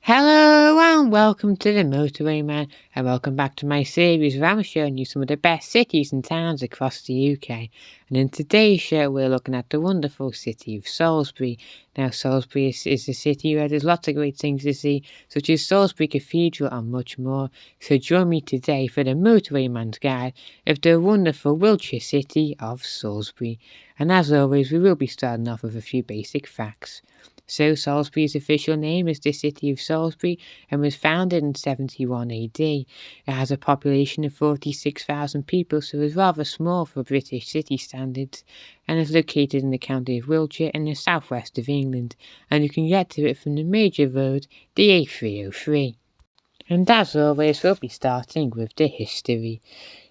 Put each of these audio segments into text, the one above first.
Hello and welcome to the Motorway Man, and welcome back to my series where I'm showing you some of the best cities and towns across the UK. And in today's show we're looking at the wonderful city of Salisbury. Now Salisbury is a city where there's lots of great things to see, such as Salisbury Cathedral and much more. So join me today for the Motorway Man's Guide of the wonderful Wiltshire city of Salisbury. And as always we will be starting off with a few basic facts. So Salisbury's official name is the City of Salisbury and was founded in 71 AD. It has a population of 46,000 people, so it's rather small for British city standards, and is located in the county of Wiltshire in the southwest of England, and you can get to it from the major road, the A303. And as always, we'll be starting with the history.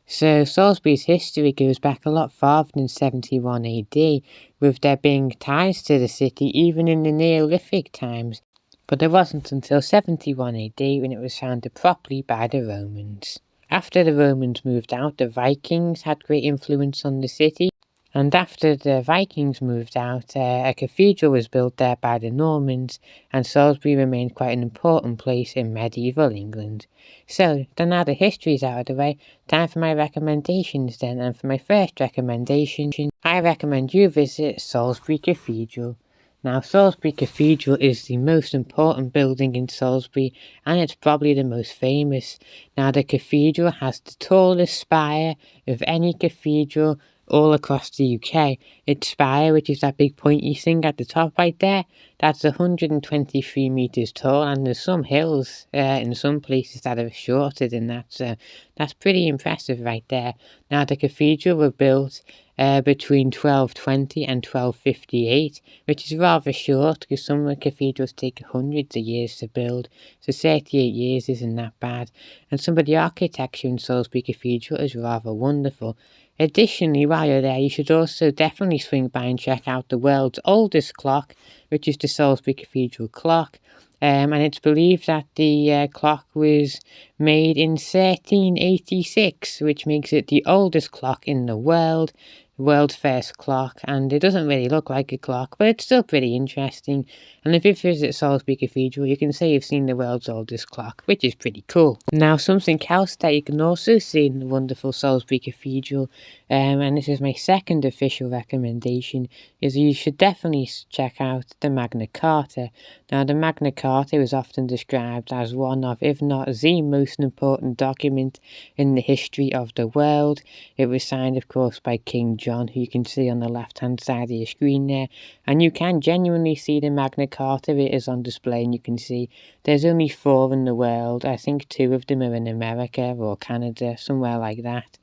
So Salisbury's history goes back a lot farther than 71 AD, with there being ties to the city even in the Neolithic times, but it wasn't until 71 AD when it was founded properly by the Romans. After the Romans moved out, the Vikings had great influence on the city, and after the Vikings moved out, a cathedral was built there by the Normans, and Salisbury remained quite an important place in medieval England. So, now the history's out of the way, time for my recommendations then, and for my first recommendation, I recommend you visit Salisbury Cathedral. Now, Salisbury Cathedral is the most important building in Salisbury, and it's probably the most famous. Now, the cathedral has the tallest spire of any cathedral all across the UK. Its spire, which is that big pointy thing at the top right there, that's 123 metres tall, and there's some hills in some places that are shorter than that, so that's pretty impressive right there. Now, the cathedral was built between 1220 and 1258, which is rather short because some cathedrals take hundreds of years to build, so 38 years isn't that bad, and some of the architecture in Salisbury Cathedral is rather wonderful. Additionally, while you're there, you should also definitely swing by and check out the world's oldest clock, which is the Salisbury Cathedral clock. And it's believed that the clock was made in 1386, which makes it the oldest clock in the world's first clock, and it doesn't really look like a clock, but it's still pretty interesting. And if you visit Salisbury Cathedral, you can say you've seen the world's oldest clock, which is pretty cool. Now, something else that you can also see in the wonderful Salisbury Cathedral, and this is my second official recommendation, is you should definitely check out the Magna Carta. Now, the Magna Carta is often described as one of, if not the most important document in the history of the world. It was signed, of course, by King John, who you can see on the left-hand side of your screen there, and you can genuinely see the Magna Carta. It is on display, and you can see there's only 4 in the world. I think 2 of them are in America or Canada, somewhere like that.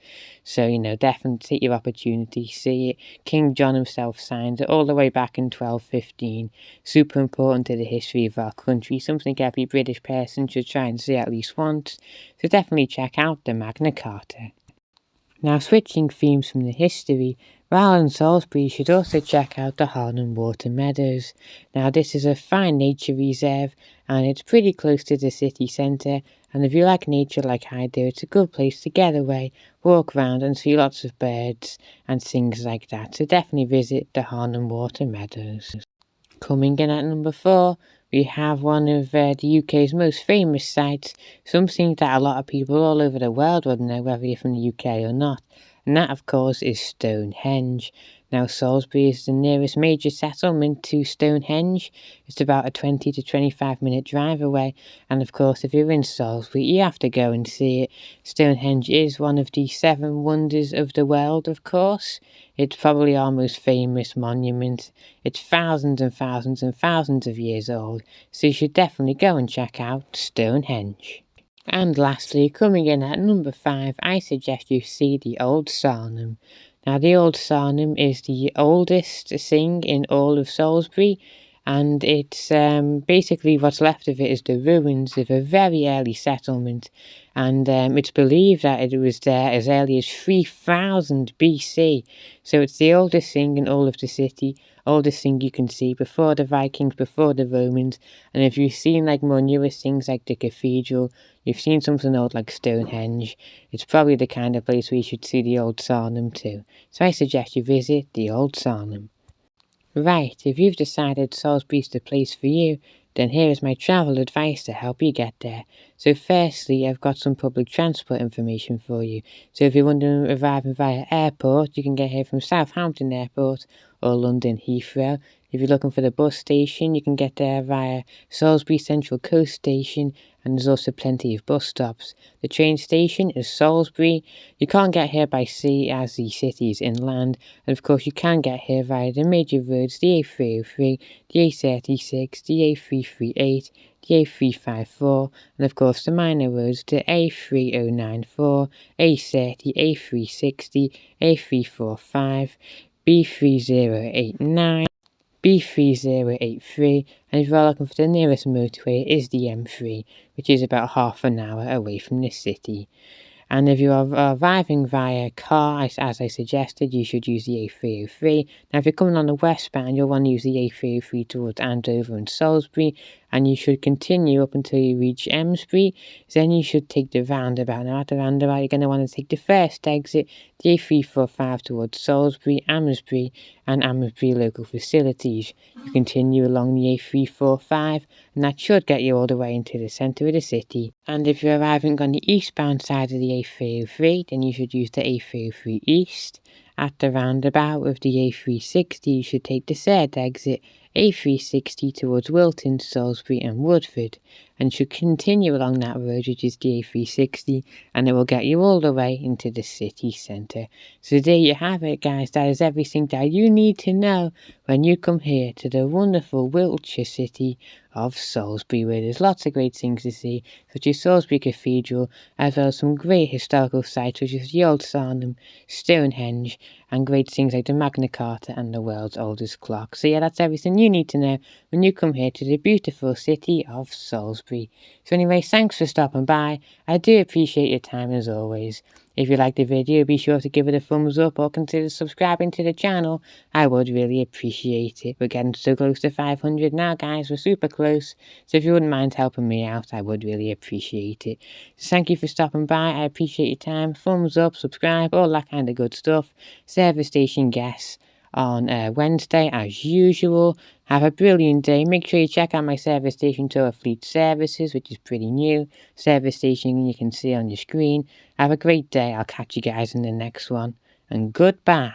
So, definitely take your opportunity, see it. King John himself signed it all the way back in 1215. Super important to the history of our country, something every British person should try and see at least once. So definitely check out the Magna Carta. Now, switching themes from the history, while in Salisbury you should also check out the Har and Water Meadows. Now, this is a fine nature reserve, and it's pretty close to the city centre, and if you like nature like I do, it's a good place to get away, walk around and see lots of birds and things like that, so definitely visit the Har and Water Meadows. Coming in at number 4, we have one of the UK's most famous sites, something that a lot of people all over the world would know whether you're from the UK or not, and that of course is Stonehenge. Now, Salisbury is the nearest major settlement to Stonehenge. It's about a 20 to 25 minute drive away, and of course if you're in Salisbury you have to go and see it. Stonehenge is one of the 7 wonders of the world, of course. It's probably our most famous monument. It's thousands and thousands and thousands of years old, so you should definitely go and check out Stonehenge. And lastly, coming in at number 5, I suggest you see the Old Sarum. Now, the Old Sonum is the oldest thing in all of Salisbury, and it's basically what's left of it is the ruins of a very early settlement, and it's believed that it was there as early as 3000 BC, so it's the oldest thing in all of the city, oldest thing you can see before the Vikings, before the Romans, and if you've seen like more newer things like the cathedral, you've seen something old like Stonehenge, it's probably the kind of place where you should see the Old Sarum too, so I suggest you visit the Old Sarum. Right, if you've decided Salisbury's the place for you, then here is my travel advice to help you get there. So firstly, I've got some public transport information for you. So if you're wondering arriving via airport, you can get here from Southampton Airport or London Heathrow. If you're looking for the bus station, you can get there via Salisbury Central Coast Station, and there's also plenty of bus stops. The train station is Salisbury. You can't get here by sea as the city is inland, and of course you can get here via the major roads, the A303, the A36, the A338, the A354, and of course the minor roads, the A3094, A30, A360, A345, B3089, B3083, and if you are looking for the nearest motorway, it is the M3, which is about half an hour away from the city. And if you are arriving via car, as I suggested, you should use the A303. Now, if you're coming on the westbound, you'll want to use the A303 towards Andover and Salisbury, and you should continue up until you reach Emsbury. Then you should take the roundabout. Now, at the roundabout, you're going to want to take the first exit, the A345 towards Salisbury, Amesbury, and Amesbury local facilities. You continue along the A345, and that should get you all the way into the centre of the city. And if you're arriving on the eastbound side of the A303, then you should use the A303 East. At the roundabout with the A360, you should take the third exit, A360 towards Wilton, Salisbury and Woodford, and should continue along that road, which is the A360, and it will get you all the way into the city centre. So there you have it, guys. That is everything that you need to know when you come here to the wonderful Wiltshire city of Salisbury, where there's lots of great things to see, such as Salisbury Cathedral, as well as some great historical sites such as the Old Sarum, Stonehenge, and great things like the Magna Carta and the world's oldest clock. So yeah, that's everything you need to know when you come here to the beautiful city of Salisbury. So anyway, thanks for stopping by. I do appreciate your time as always. If you liked the video, be sure to give it a thumbs up or consider subscribing to the channel. I would really appreciate it. We're getting so close to 500 now, guys. We're super close. So if you wouldn't mind helping me out, I would really appreciate it. So thank you for stopping by. I appreciate your time. Thumbs up, subscribe, all that kind of good stuff. Service station guests on Wednesday as usual. Have a brilliant day. Make sure you check out my service station tour of fleet services, which is pretty new. Service station you can see on your screen. Have a great day. I'll catch you guys in the next one, and goodbye.